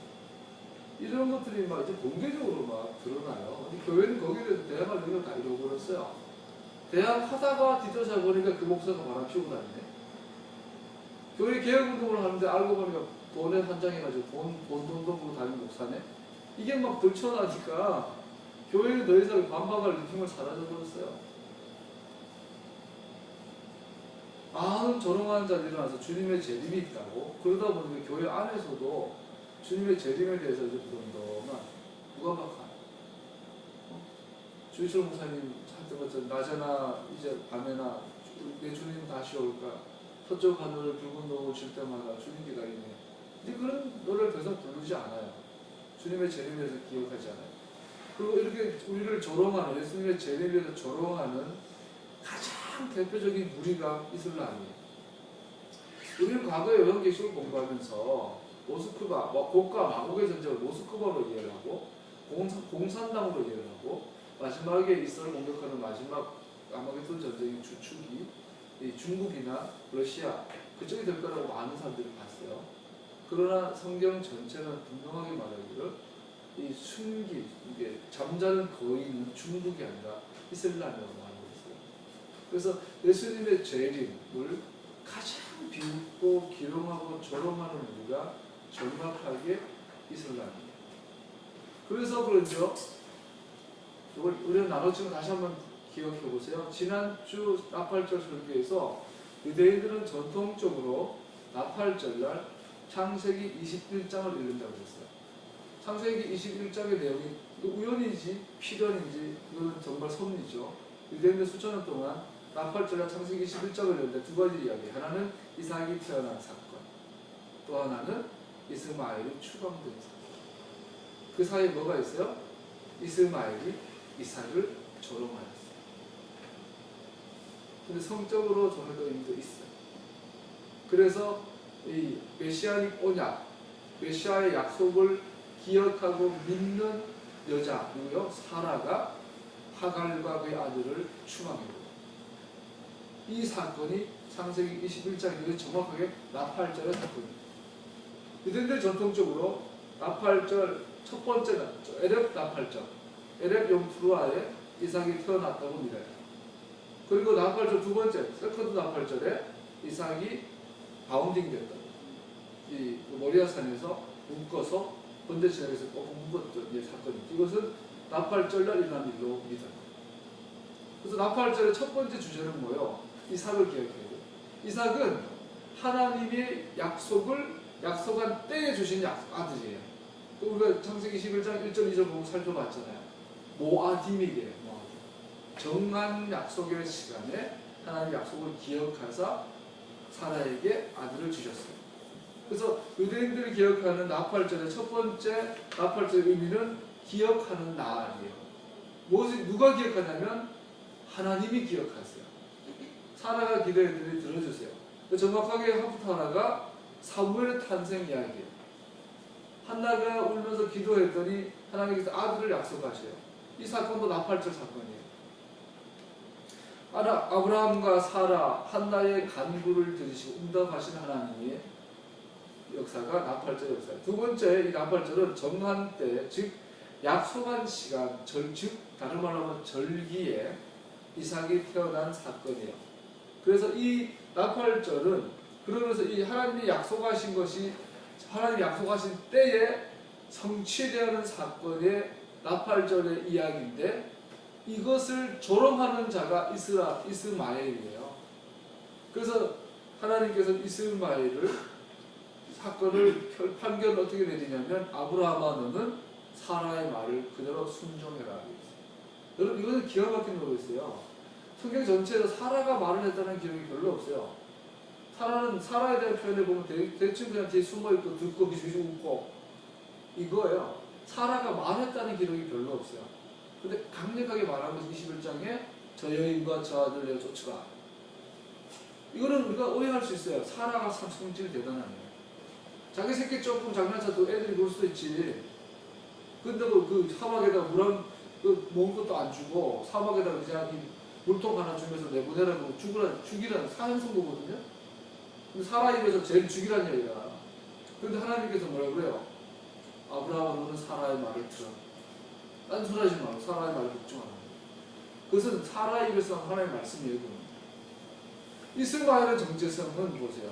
이런 것들이 막 이제 공개적으로 막 드러나요. 근데 교회는 거기에 대해서 대항할 능력을 다 잃어버렸어요. 대항하다가 뒤져서 보니까 그 목사가 바람 피우고 다니네. 교회 개혁운동을 하는데 알고 보니까 돈에 환장해가지고 돈 보고 다니는 목사네. 이게 막 들춰나니까 교회는 더 이상 반박할 힘을 사라져버렸어요. 조롱하는 자들이 일어나서 주님의 재림이 있다고. 그러다 보니까 교회 안에서도 주님의 재림에 대해서 이제 부동도만 무감각한. 주일철 목사님 한때 봤죠. 낮에나 이제 밤에나 내 주님 다시 올까. 서쪽 하늘을 붉은 노을 질 때마다 주님 기다리네. 이제 그런 노래를 더 이상 부르지 않아요. 주님의 재림에 대해서 기억하지 않아요. 그리고 이렇게 우리를 조롱하는, 예수님의 재림에 대해서 조롱하는 가장 대표적인 무리가 이슬람이에요. 우리는 과거에 요한계시록을 공부하면서 모스크바, 고가 마곡의 전쟁을 모스크바로 이해를 하고 공산당으로 이해를 하고 마지막에 이스라엘 공격하는 마지막 아마겟돈 전쟁의 주축이 중국이나 러시아 그쪽이 될 거라고 많은 사람들이 봤어요. 그러나 성경 전체는 분명하게 말하기를 이 순기, 이게 잠자는 거인은 중국이 아니라 이슬람이라고 말하고 있어요. 그래서 예수님의 재림을 가장 비웃고 기롱하고 조롱하는 우리가 정확하게 이슬람이에요. 그래서 그런죠. 이걸 우리는 나눠지면 다시 한번 기억해 보세요. 지난주 나팔절 설교에서 유대인들은 전통적으로 나팔절날 창세기 21장을 읽는다고 했어요. 창세기 21장의 내용이 우연인지 필연인지 이건 정말 섭리죠. 유대인들 수천 년 동안 나팔절날 창세기 21장을 읽는데 두 가지 이야기. 하나는 이삭이 태어난 사건, 또 하나는 이스마엘이 추방된 사건. 그 사이에 뭐가 있어요? 이스마엘이 이삭을 조롱하였어요. 근데 성적으로 전해도 의미도 있어요. 그래서 이 메시아닉 언약, 메시아의 약속을 기억하고 믿는 여자, 누구요? 사라가 하갈과 그의 아들을 추방했고, 이 사건이 창세기 21장에 정확하게 나팔절의 사건입니다. 유대인들 전통적으로 나팔절 첫 번째는 에렙 나팔절, 에렙 용투루아에 이삭이 태어났다고 믿어요. 그리고 나팔절 두 번째, 세컨드 나팔절에 이삭이 바운딩 됐다. 이 모리아산에서 묶어서 번제지역에서 꼭 묶었던 사건입니다. 이것은 나팔절날 일어난 일로 믿어요. 그래서 나팔절의 첫 번째 주제는 뭐예요? 이삭을 기억해야 돼요. 이삭은 하나님의 약속한 때에 주신 아들이에요. 우리가 창세기 11장 1절 2절 보고 살펴봤잖아요. 모아딤이래요. 정한 약속의 시간에 하나님의 약속을 기억하사 사라에게 아들을 주셨어요. 그래서 유대인들이 기억하는 나팔절의 첫 번째 나팔절의 의미는 기억하는 날이에요. 누가 기억하냐면 하나님이 기억하세요. 사라가 기도했더니 들어주세요. 정확하게 한부터 하나가 사무엘의 탄생 이야기예요. 한나가 울면서 기도했더니 하나님께서 아들을 약속하셔요. 이 사건도 나팔절 사건이에요. 아브라함과 사라, 한나의 간구를 들으시고 응답하신 하나님의 역사가 나팔절 역사예요. 두 번째, 이 나팔절은 정한 때, 즉 약속한 시간, 즉 다른 말로 하면 절기에 이삭이 태어난 사건이에요. 그래서 이 나팔절은 그러면서 이 하나님이 약속하신 것이 하나님이 약속하신 때에 성취되는 사건의 나팔절의 이야기인데, 이것을 조롱하는 자가 이스마엘이에요. 그래서 하나님께서 이스마엘을 사건을 판결을 어떻게 내리냐면, 아브라함아 너는 사라의 말을 그대로 순종해라. 여러분, 이거는 기가 막힌 노릇이에요. 성경 전체에서 사라가 말을 했다는 기록이 별로 없어요. 사라에 대한 표현을 보면 대충 그냥 뒤에 숨어있고 듣고 비비고 웃고 이거예요. 사라가 말했다는 기록이 별로 없어요. 근데 강력하게 말한 것은 21장에 저 여인과 저 아들 내가 쫓아가. 이거는 우리가 오해할 수 있어요. 사라가 참 성질이 대단하네요. 자기 새끼 조금 장난쳐도 애들이 놀 수도 있지. 근데 그 사막에다 먹은 것도 안 주고 사막에다 그냥 물통 하나 주면서 내보내라고 죽이라는 사형선고거든요. 근데 사라 입에서 제일 죽이라는 얘기야. 근데 하나님께서 뭐라고 그래요? 아브라함아 너는 사라의 말을 들어. 딴소리하지 말고 사라의 말을 복종하라. 그것은 사라의 입에서 나온 하나님의 말씀이에요. 이스마엘의 정체성은 보세요.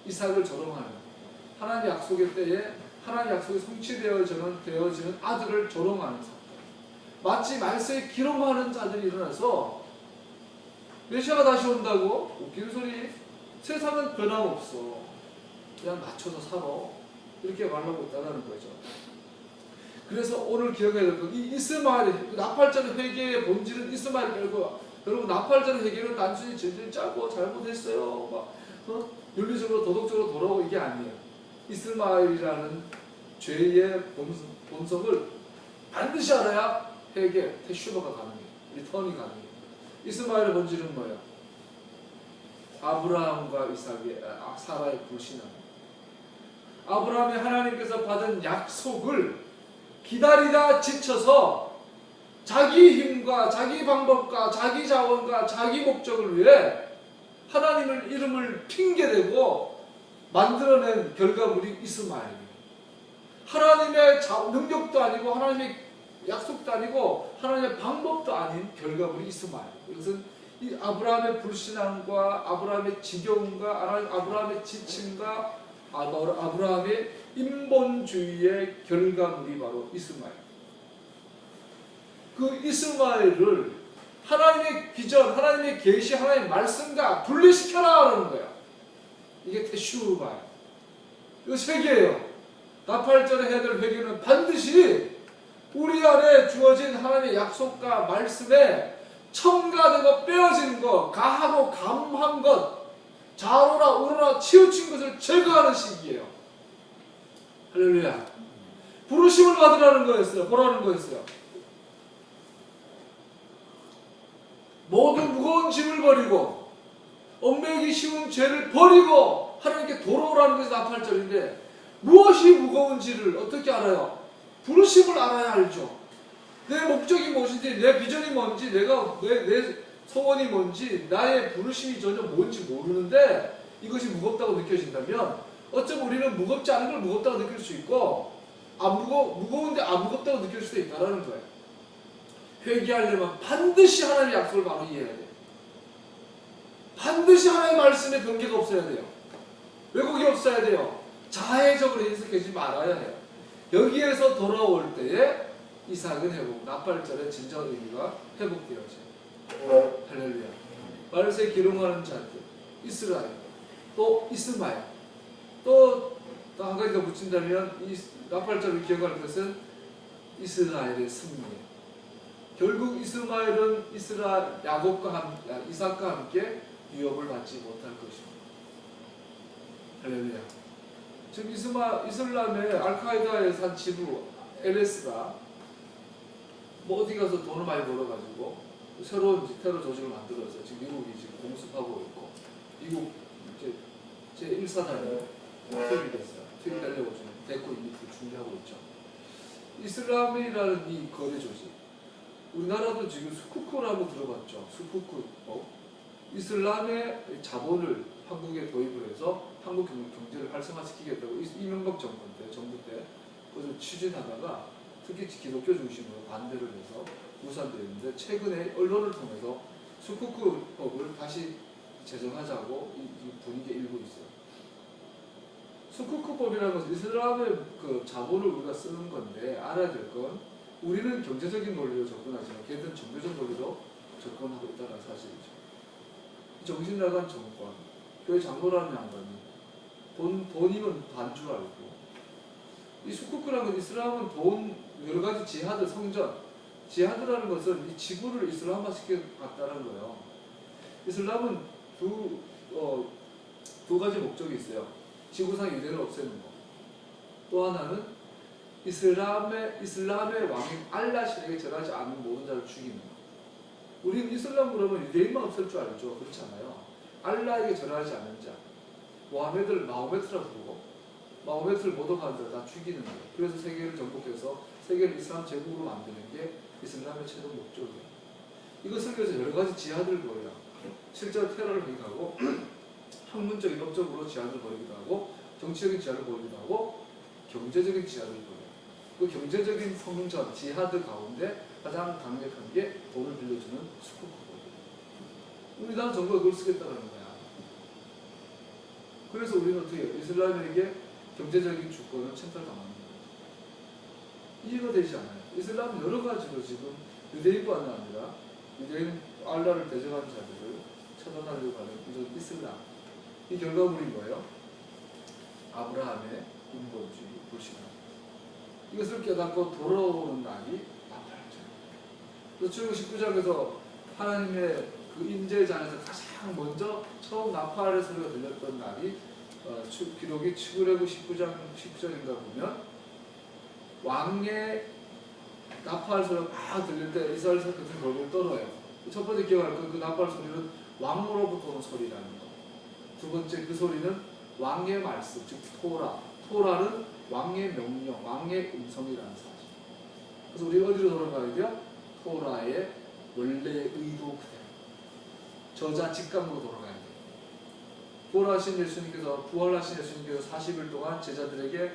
이삭을 조롱하는, 하나님의 약속의 때에 하나님의 약속이 성취되어지는 아들을 조롱하는 사건. 마치 말세에 기롱하는 자들이 일어나서 메시아가 다시 온다고? 웃기는 소리. 세상은 변함없어. 그냥 맞춰서 살아. 이렇게 말하고 있다는 거죠. 그래서 오늘 기억해야 될 건 이 이스마엘, 나팔자의 회개의 본질은 이스마엘 말고, 여러분 나팔자의 회개는 단순히 죄를 짜고 잘못했어요. 윤리적으로 도덕적으로 돌아오고 이게 아니에요. 이스마엘이라는 죄의 본성을 반드시 알아야 회개, 테슈버가 가능해요. 리턴이 가능해요. 이스마엘의 본질은 뭐예요? 아브라함과 이삭의 사라의 불신앙. 아브라함이 하나님께서 받은 약속을 기다리다 지쳐서 자기 힘과 자기 방법과 자기 자원과 자기 목적을 위해 하나님의 이름을 핑계대고 만들어낸 결과물이 이스마엘이에요. 하나님의 능력도 아니고 하나님의 약속도 아니고 하나님의 방법도 아닌 결과물이 이스마엘. 이것은 이 아브라함의 불신앙과 아브라함의 지겨움과 아브라함의 지침과 아브라함의 인본주의의 결과물이 바로 이스마엘. 그 이스마엘을 하나님의 비전, 하나님의 계시, 하나님의 말씀과 분리시켜라 하는 거야. 이게 테슈바예요. 이거 회개예요. 나팔절에 해야 될 회개는 반드시 우리 안에 주어진 하나님의 약속과 말씀에 첨가되고 빼어진 것, 가하고 감한 것, 좌로나 우로나 치우친 것을 제거하는 시기예요. 할렐루야. 부르심을 받으라는 거였어요. 보라는 거였어요. 모든 무거운 짐을 버리고 얽매기 쉬운 죄를 버리고 하나님께 돌아오라는 것이 나팔절인데, 무엇이 무거운지를 어떻게 알아요? 부르심을 알아야 알죠. 내 목적이 무엇인지, 내 비전이 뭔지, 내 소원이 뭔지, 나의 부르심이 전혀 뭔지 모르는데 이것이 무겁다고 느껴진다면, 어쩌면 우리는 무겁지 않은 걸 무겁다고 느낄 수 있고, 무거운데 안 무겁다고 느낄 수도 있다는 거예요. 회개하려면 반드시 하나님의 약속을 바로 이해해야 돼요. 반드시 하나님의 말씀에 변개가 없어야 돼요. 왜곡이 없어야 돼요. 자해적으로 해석하지 말아야 해요. 여기에서 돌아올 때에 이삭은 회복, 나팔절의 진정한 의미가 회복되어져요. 할렐루야. 말세 기롱하는 자들, 이스라엘, 또 이스마엘, 또 한 가지 더 붙인다면 이 나팔절을 기억할 것은 이스라엘의 승리예요. 결국 이스마엘은 이삭과 함께 위협을 받지 못할 것입니다. 할렐루야. 지금 이슬람의 알카에다의 산 지부 LS가 뭐 어디 가서 돈을 많이 벌어가지고 새로운 테러 조직을 만들어서 지금 미국이 지금 공습하고 있고, 미국 제 1사단이 투입이 됐어요. 투입되려고 지금 데리고 준비하고 있죠. 이슬람이라는 이 거래 조직, 우리나라도 지금 수쿠쿠라고 들어봤죠. 수쿠쿠. 이슬람의 자본을 한국에 도입을 해서 한국 경제를 활성화시키겠다고 이명박 정부 때 그것을 추진하다가 특히 기독교 중심으로 반대를 해서 무산되었는데, 최근에 언론을 통해서 수쿠쿠법을 다시 제정하자고 이 분위기가 일고 있어요. 수쿠쿠법이라는 것은 이슬람의 그 자본을 우리가 쓰는 건데, 알아야 될 건 우리는 경제적인 논리로 접근하지만 걔들은 종교적 논리로 접근하고 있다는 사실이죠. 정신 나간 정권, 교회 장로라는 양반이 돈이면 반 줄 알고, 이 수쿠크라는 건 이슬람은 돈, 여러 가지 지하드, 성전, 지하드라는 것은 이 지구를 이슬람화 시켜갔다는 거예요. 이슬람은 두 가지 목적이 있어요. 지구상 유대를 없애는 거. 또 하나는 이슬람의 왕인 알라 신에게 절하지 않는 모든 자를 죽이는 거. 우리는 이슬람 그러면 유대인만 없을 줄 알죠. 그렇지 않아요. 알라에게 절하지 않는 자, 모하메드를 마호메트라 부르고 마호메트를 모독하는 자를 다 죽이는 거예요. 그래서 세계를 정복해서 세계를 이슬람 제국으로 만드는 게 이슬람의 최종 목적이에요. 이것을 위해서 여러 가지 지하들을 벌여요. 실제로 테러를 하기도 하고, 학문적인 업적으로 지하들을 벌이기도 하고, 정치적인 지하를 벌이기도 하고, 경제적인 지하들을 벌여요. 그 경제적인 성전, 지하드 가운데 가장 강력한 게 돈을 빌려주는 수쿠크거든요. 우리나라 정부가 그걸 쓰겠다는 거야. 그래서 우리는 어떻게 해요? 이슬람에게 경제적인 주권을 침탈당하는 거예요. 이해가 되지 않아요. 이슬람은 여러 가지로 지금 유대인뿐만 아니라 유대인 알라를 대적하는 자들을 처단하려고 하는 이런 이슬람. 이 결과물이 뭐예요? 아브라함의 인본주의, 불신앙. 이것을 깨닫고 돌아오는 날이 나타나죠. 그래서 출애굽 19장에서 하나님의 그 임재장에서 가장 먼저 처음 나팔의 소리가 들렸던 날이 기록이 출애굽 19장인가 보면 왕의 나팔 소리가 막 들릴 때 이스라엘 사람들이 벌벌 떨어요. 첫 번째 기억할 그 나팔 소리는 왕으로부터 오는 소리라는 거. 두 번째 그 소리는 왕의 말씀, 즉 토라는 왕의 명령, 왕의 음성이라는 사실. 그래서 우리가 어디로 돌아가야 돼요? 토라의 원래의 의도 그대로. 저자 직감으로 돌아가야 돼요. 부활하신 예수님께서 40일 동안 제자들에게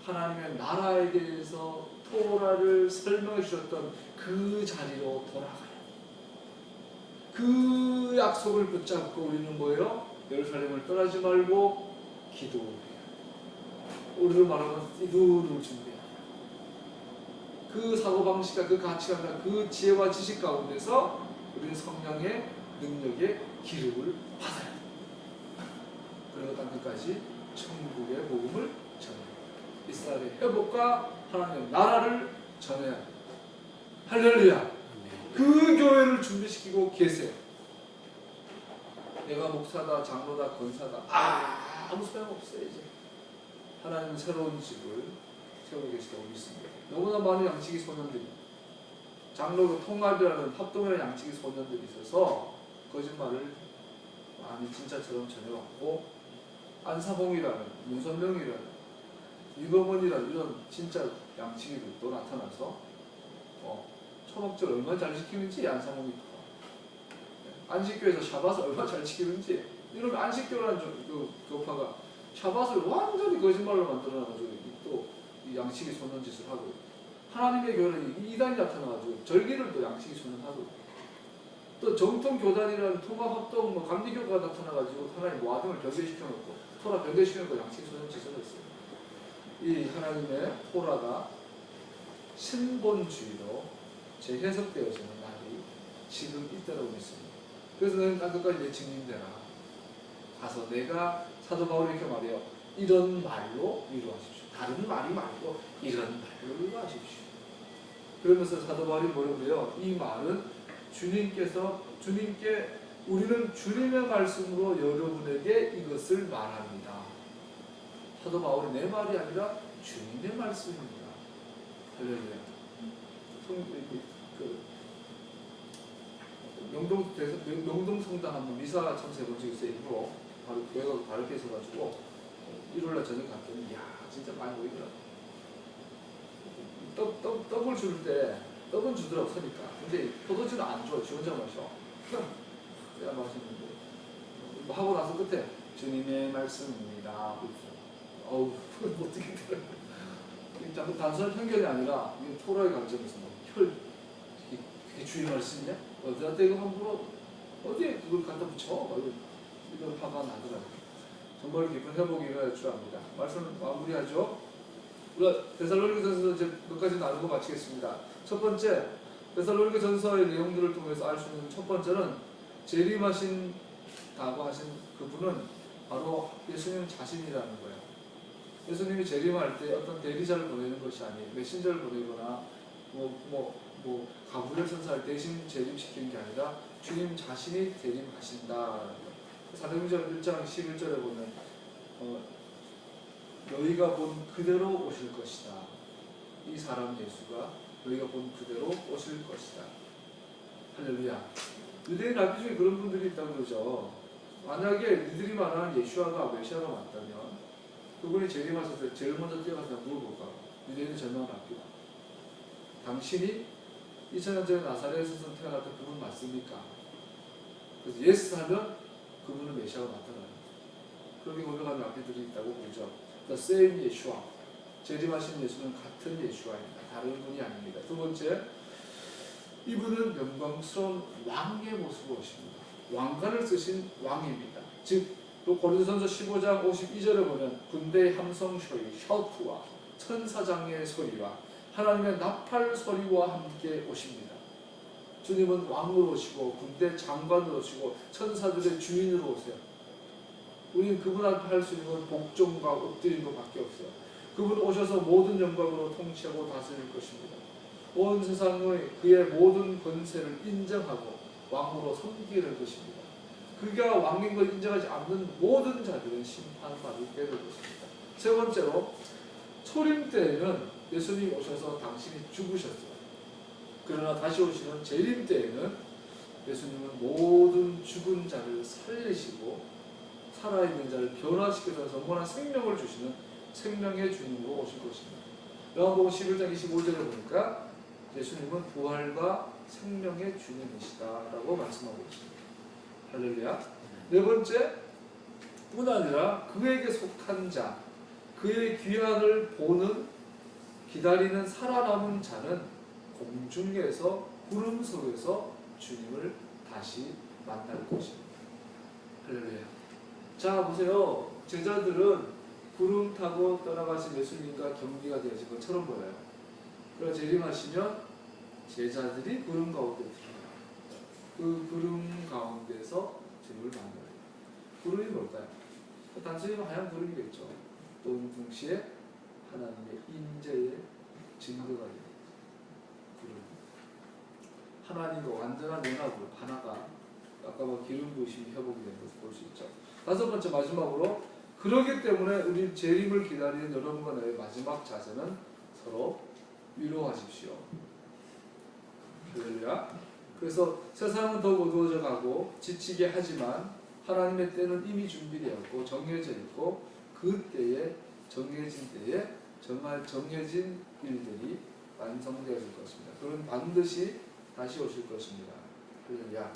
하나님의 나라에 대해서 토라를 설명해 주셨던 그 자리로 돌아가요. 그 약속을 붙잡고 우리는 뭐예요? 예루살렘을 떠나지 말고 기도해야 해요. 우리로 말하면 기도를 준비해야 해요. 그 사고방식과 그 가치관과 그 지혜와 지식 가운데서 우리는 성령의 능력의 기름을 받아야 돼요. 그리고 땅끝까지 천국의 복음을 전해야 돼요. 이스라엘의 회복과 하나님의 나라를 전해야 돼요. 할렐루야. 그 교회를 준비시키고 계세요. 내가 목사다, 장로다, 권사다 아무 소용없어요. 이제 하나님은 새로운 집을 세우고 계시다고 믿습니다. 너무나 많은 양치기 소년들이 장로교 통합이라는 합동이라는 양치기 소년들이 있어서 거짓말을 많이 진짜처럼 전해왔고 안사봉이라는 문선명이라는 유검원이라는 이런 진짜 양치기들도 나타나서 초막절 얼마나 잘 지키는지 안사봉이 안식교에서 샤밧을 얼마나 잘 지키는지 이런 안식교라는 교파가 샤밧을 완전히 거짓말로 만들어놔가지고 또 이 양치기 소년짓을 하고 하나님의 교회는 이단이 나타나가지고 절기를 또 양치기 소년하고 또 정통 교단이라는 통합합동 감리교가 나타나가지고 하나님 와등을 변개시켜놓고 토라 변개시켜놓고 양치기 소년짓을 했어요. 이 하나님의 토라가 신본주의로 재해석되어지는 날이 지금 있다고 믿습니다. 그래서 너는 땅끝까지 내 증인되라. 가서 내가 사도 바울이 이렇게 말해요. 이런 말로 위로하십시오. 다른 말이 말고 이런 말로 위로하십시오. 그러면서 사도 바울이 뭐라고 해요? 이 말은 주님께 우리는 주님의 말씀으로 여러분에게 이것을 말합니다. 사도 바울이 내 말이 아니라 주님의 말씀입니다. 할렐루야. 명동 성당 한번 미사 참석해본 적이 있어요. 일부러 바로 교회가 바로 있어가지고 일요일날 저녁 갔더니 이야 진짜 많이 보이더라고. 떡을 줄 때 떡은 주더라고 서니까. 근데 포도주는 안 줘. 지 혼자 마셔. 내가 마시는데 뭐 하고 나서 끝에 주님의 말씀입니다. 어우 어떻게 들어요. 단순한 편견이 아니라 이게 토라의 관점에서 그게 주의 말씀이냐? 어디다 이거 함부로 어디에 그걸 갖다 붙여? 이런 화가 나더라고요. 정말 깊은 회복이 일어날 줄 압니다. 말씀을 마무리하죠. 우리가 데살로니가전서 이제 몇 가지 나누고 마치겠습니다. 첫 번째, 데살로니가전서의 내용들을 통해서 알 수 있는 첫 번째는 재림하신다고 하신 그분은 바로 예수님 자신이라는 거예요. 예수님이 재림할 때 어떤 대리자를 보내는 것이 아니에요. 메신저를 보내거나 가브리엘 천사를 대신 재림시키는 게 아니라 주님 자신이 재림하신다. 사도행전 1장 11절에 보면 너희가 본 그대로 오실 것이다. 이 사람 예수가 너희가 본 그대로 오실 것이다. 할렐루야. 유대인 랍비 중에 그런 분들이 있다고 그러죠. 만약에 니들이 말하는 예수아가 메시아가 맞다면 그분이 재림하실 때 제일 먼저 뛰어가서 물어볼까? 유대인의 전명한 랍비가 당신이 2000년 전에 나사렛에서 태어났던 그분 맞습니까? 그래서 예스 하면 그분은 메시아가 맞다라는 그렇게 고백하는 랍비들이 있다고 보죠. The same Yeshua. 재림하신 예수는 같은 예수아입니다. 다른 분이 아닙니다. 두 번째, 이분은 영광스러운 왕의 모습으로 오십니다. 왕관을 쓰신 왕입니다. 즉, 또 고린도전서 15장 52절에 보면 군대의 함성 소리, 셔프와 천사장의 소리와 하나님의 나팔 소리와 함께 오십니다. 주님은 왕으로 오시고 군대 장관으로 오시고 천사들의 주인으로 오세요. 우리는 그분 앞에 할 수 있는 건 복종과 엎드리는 것밖에 없어요. 그분 오셔서 모든 영광으로 통치하고 다스릴 것입니다. 온 세상의 그의 모든 권세를 인정하고 왕으로 섬기게 될 것입니다. 그가 왕인 걸 인정하지 않는 모든 자들은 심판받게 될 것입니다. 세 번째로, 초림 때에는 예수님 오셔서 당신이 죽으셨어요. 그러나 다시 오시는 재림 때에는 예수님은 모든 죽은 자를 살리시고 살아있는 자를 변화시켜서 영원한 생명을 주시는 생명의 주님으로 오실 것입니다. 요한복음 11장 25절에 보니까 예수님은 부활과 생명의 주님이시다라고 말씀하고 있습니다. 할렐루야. 네 번째, 뿐 아니라 그에게 속한 자, 그의 귀환을 보는 기다리는 살아남은 자는 공중에서 구름 속에서 주님을 다시 만날 것입니다. 할렐루야. 자, 보세요. 제자들은 구름 타고 떠나가신 예수님과 경비가 되어진 것처럼 보여요. 그러나 재림하시면 제자들이 구름 가운데 들어가요. 그 구름 가운데서 주님을 만나요. 구름이 뭘까요? 단순히 하얀 구름이겠죠. 또 동시에 하나님의 인재의 증거가 됩니다. 구름. 하나님과 완전한 연합으로 하나가 아까 기름 부으심이 회복이 된 것을 볼 수 있죠. 다섯 번째, 마지막으로, 그러기 때문에 우리 재림을 기다리는 여러분과 나의 마지막 자세는 서로 위로하십시오. 할렐루야. 그래서 세상은 더 어두워져 가고 지치게 하지만 하나님의 때는 이미 준비되었고 정해져 있고 그 때에 정해진 때에 정말 정해진 일들이 완성되어질 것입니다. 그는 반드시 다시 오실 것입니다. 할렐루야.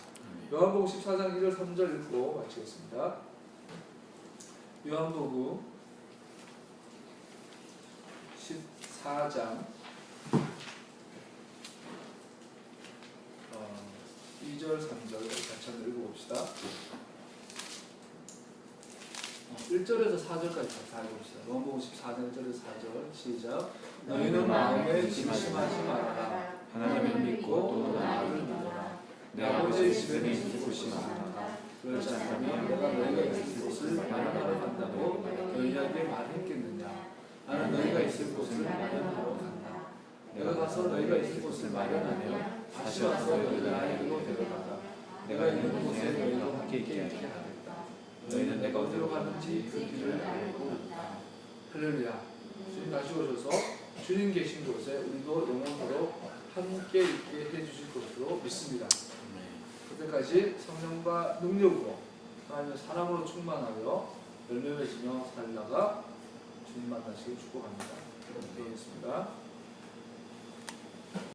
요한복음 14장 1절 3절 읽고 마치겠습니다. 요한복음 14장 2절 3절 같이 한번 읽어봅시다. 1절에서 4절까지 다 읽어봅시다. 요한복음 14장 1절에서 4절 시작. 너희는 마음에 근심하지 말아라. 하나님을 믿고 또 나를 믿어라. 내 아버지의 집에는 있을 곳이 많다. 그렇지 않다면 내가 너희가 있을 곳을 마련하러 간다고 너희에게 말했겠느냐. 나는 너희가 있을 곳을 마련하러 간다. 내가 가서 너희가 있을 곳을 마련하면 다시 와서 너희를 나에게로 데려가다. 내가 있는 곳에 너희가 함께 있게 하겠다. 너희는 내가 어디로 가는지 그 길을 알고 있다. 할렐루야. 주님 다시 오셔서 주님 계신 곳에 우리도 영원토록 함께 있게 해주실 것으로 믿습니다. 그때까지 성령과 능력으로 하나님의 사랑으로 충만하여 열매 맺으며 살다가 주님 만나시길 축복합니다. 기도하겠습니다.